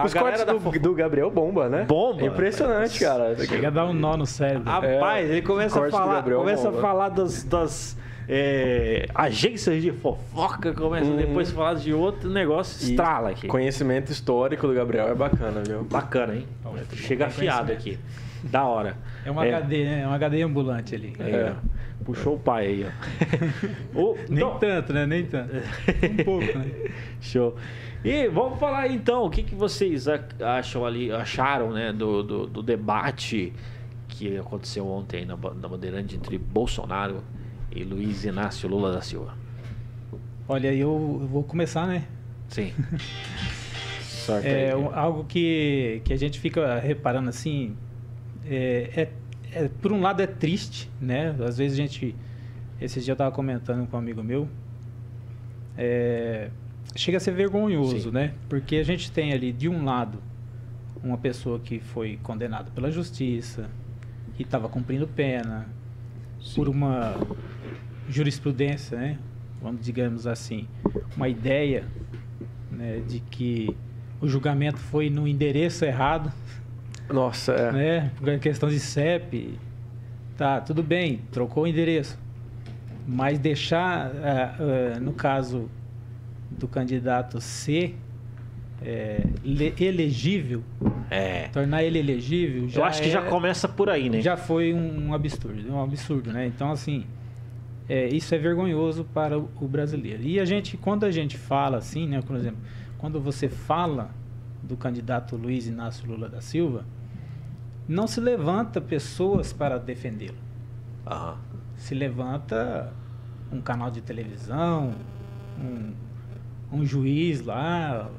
Os cortes do Gabriel bomba, né? Bomba. É impressionante, cara. Chega a dar um nó no cérebro. Rapaz, ele começa a falar das agências de fofoca, começa depois a falar de outro negócio, estrala aqui. Conhecimento histórico do Gabriel é bacana, viu? Bacana, hein? Chega afiado aqui. Da hora. É um HD, né? É um HD ambulante ali. Puxou o pai aí, ó. Nem tanto, né? Nem tanto. Um pouco, né? Show. E vamos falar aí, então, o que vocês acharam, né, do debate que aconteceu ontem aí na Bandeirante entre Bolsonaro e Luiz Inácio Lula da Silva? Olha, eu vou começar, né? Sim. Algo que a gente fica reparando assim, por um lado é triste, né? Às vezes esse dia eu estava comentando com um amigo meu, chega a ser vergonhoso, sim, né? Porque a gente tem ali, de um lado, uma pessoa que foi condenada pela justiça, que estava cumprindo pena, sim, por uma jurisprudência, né? Digamos assim, uma ideia, né, de que o julgamento foi no endereço errado. Nossa, né? Por questão de CEP, tá, tudo bem, trocou o endereço, mas deixar, no caso do candidato ser elegível, tornar ele elegível, eu acho que já começa por aí, né? Já foi um absurdo, né? Então, assim, isso é vergonhoso para o brasileiro. E quando a gente fala assim, né? Por exemplo, quando você fala do candidato Luiz Inácio Lula da Silva, não se levanta pessoas para defendê-lo. Uhum. Se levanta um canal de televisão, um juiz lá,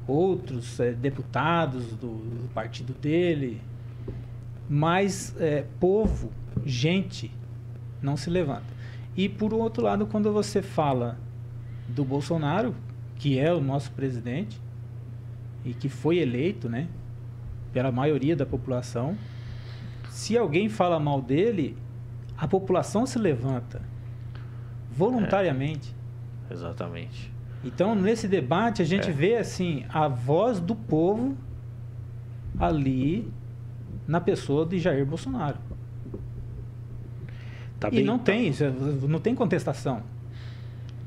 outros deputados do partido dele, mas povo, gente, não se levanta. E, por outro lado, quando você fala do Bolsonaro, que é o nosso presidente e que foi eleito, né, pela maioria da população, se alguém fala mal dele, a população se levanta voluntariamente. Exatamente. Então, nesse debate, a gente vê assim a voz do povo ali na pessoa de Jair Bolsonaro. E não tem contestação.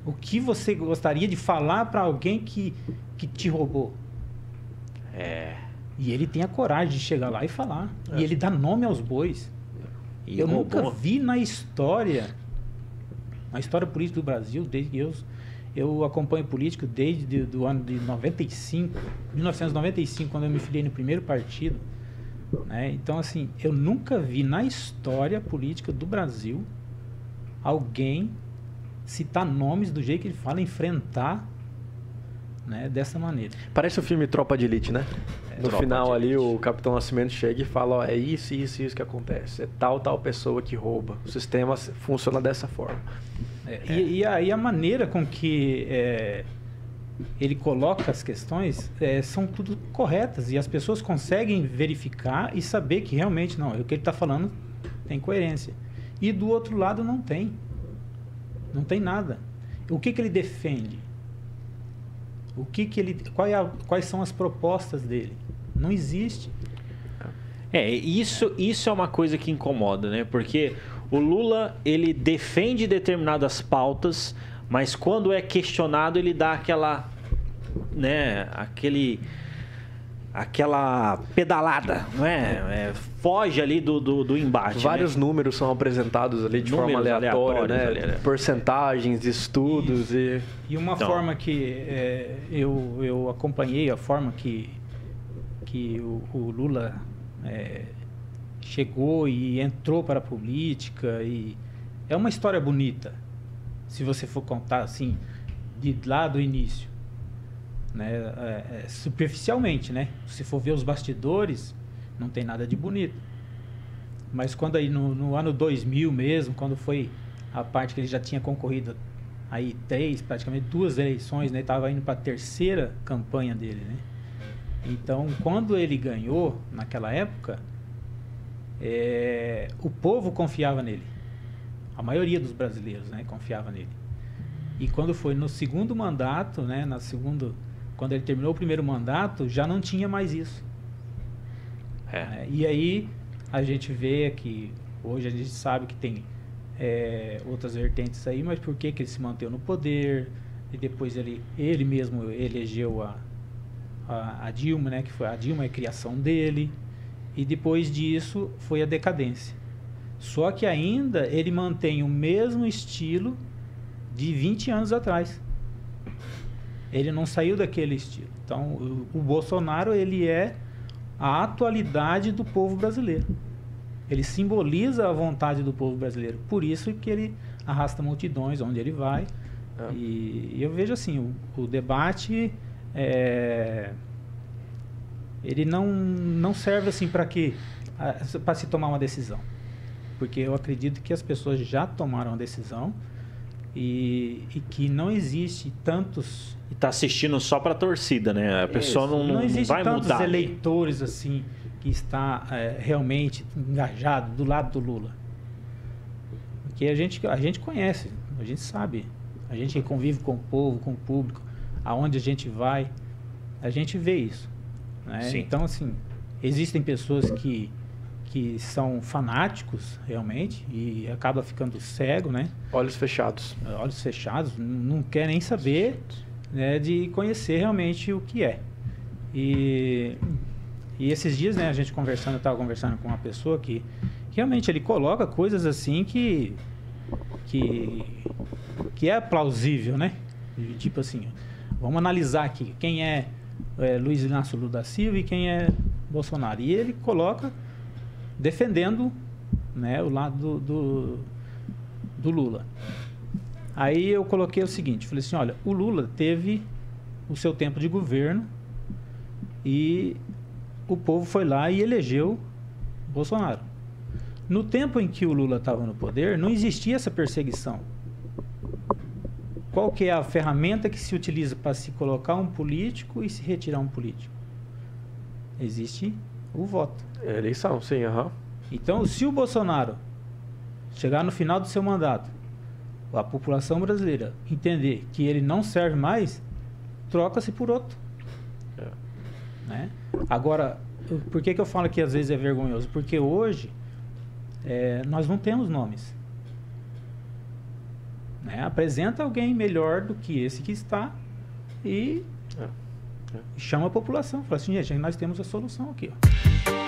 O que você gostaria de falar para alguém que te roubou? E ele tem a coragem de chegar lá e falar. E ele dá nome aos bois. E eu nunca vi na história política do Brasil, desde que eu acompanho política desde o ano de 1995, quando eu me filiei no primeiro partido, né? Então, assim, eu nunca vi na história política do Brasil alguém citar nomes do jeito que ele fala, enfrentar, né, dessa maneira. Parece o filme Tropa de Elite, né? No final ali, o Capitão Nascimento chega e fala, ó, é isso que acontece. É tal pessoa que rouba. O sistema funciona dessa forma. E a maneira com que ele coloca as questões são tudo corretas. E as pessoas conseguem verificar e saber que realmente, não, o que ele está falando tem coerência. E do outro lado não tem. Não tem nada. O que ele defende? Quais são as propostas dele? Não existe. Isso é uma coisa que incomoda, né? Porque o Lula, ele defende determinadas pautas, mas quando é questionado, ele dá aquela, né, aquela pedalada, não é? Foge ali do embate. Vários números são apresentados ali de forma aleatória, né? Porcentagens, estudos e uma forma que eu acompanhei, a forma que o Lula chegou e entrou para a política, e é uma história bonita, se você for contar assim, lá do início, né? Superficialmente, né? Se for ver os bastidores, não tem nada de bonito. Mas quando aí no ano 2000 mesmo, quando foi a parte que ele já tinha concorrido aí praticamente 2 eleições, né? Estava indo para a 3ª campanha dele, né? Então, quando ele ganhou, naquela época, o povo confiava nele. A maioria dos brasileiros, né, confiava nele. E quando foi no segundo mandato, né, Quando ele terminou o primeiro mandato, já não tinha mais isso. E aí a gente vê que hoje a gente sabe que tem outras vertentes aí, mas por que ele se manteve no poder? E depois ele mesmo elegeu a Dilma, né? Que foi a Dilma, a criação dele. E depois disso foi a decadência. Só que ainda ele mantém o mesmo estilo de 20 anos atrás. Ele não saiu daquele estilo. Então, o Bolsonaro, ele é a atualidade do povo brasileiro. Ele simboliza a vontade do povo brasileiro. Por isso que ele arrasta multidões onde ele vai. E eu vejo assim, o debate, ele não serve assim para se tomar uma decisão. Porque eu acredito que as pessoas já tomaram a decisão e que não existe tantos... E tá assistindo só para a torcida, né? A pessoa não existe vai tantos mudar. Eleitores assim que está realmente engajado do lado do Lula. Porque a gente conhece, a gente sabe, a gente que convive com o povo, com o público, aonde a gente vai, a gente vê isso, né? Então, assim, existem pessoas que são fanáticos realmente e acaba ficando cego, né? Olhos fechados. Olhos fechados, não quer nem saber, né, de conhecer realmente o que é. E esses dias, né, eu estava conversando com uma pessoa que realmente ele coloca coisas assim que é plausível, né? Tipo assim, vamos analisar aqui quem é Luiz Inácio Lula da Silva e quem é Bolsonaro. E ele coloca defendendo, né, o lado do Lula. Aí eu coloquei o seguinte, falei assim, olha, o Lula teve o seu tempo de governo e o povo foi lá e elegeu Bolsonaro. No tempo em que o Lula estava no poder, não existia essa perseguição. Qual que é a ferramenta que se utiliza para se colocar um político e se retirar um político? Existe o voto. Eleição, sim, Então, se o Bolsonaro chegar no final do seu mandato, a população brasileira entender que ele não serve mais, troca-se por outro. Né? Agora, por que eu falo que às vezes é vergonhoso? Porque hoje nós não temos nomes. Né? Apresenta alguém melhor do que esse que está e chama a população. Fala assim, gente, nós temos a solução aqui. Ó.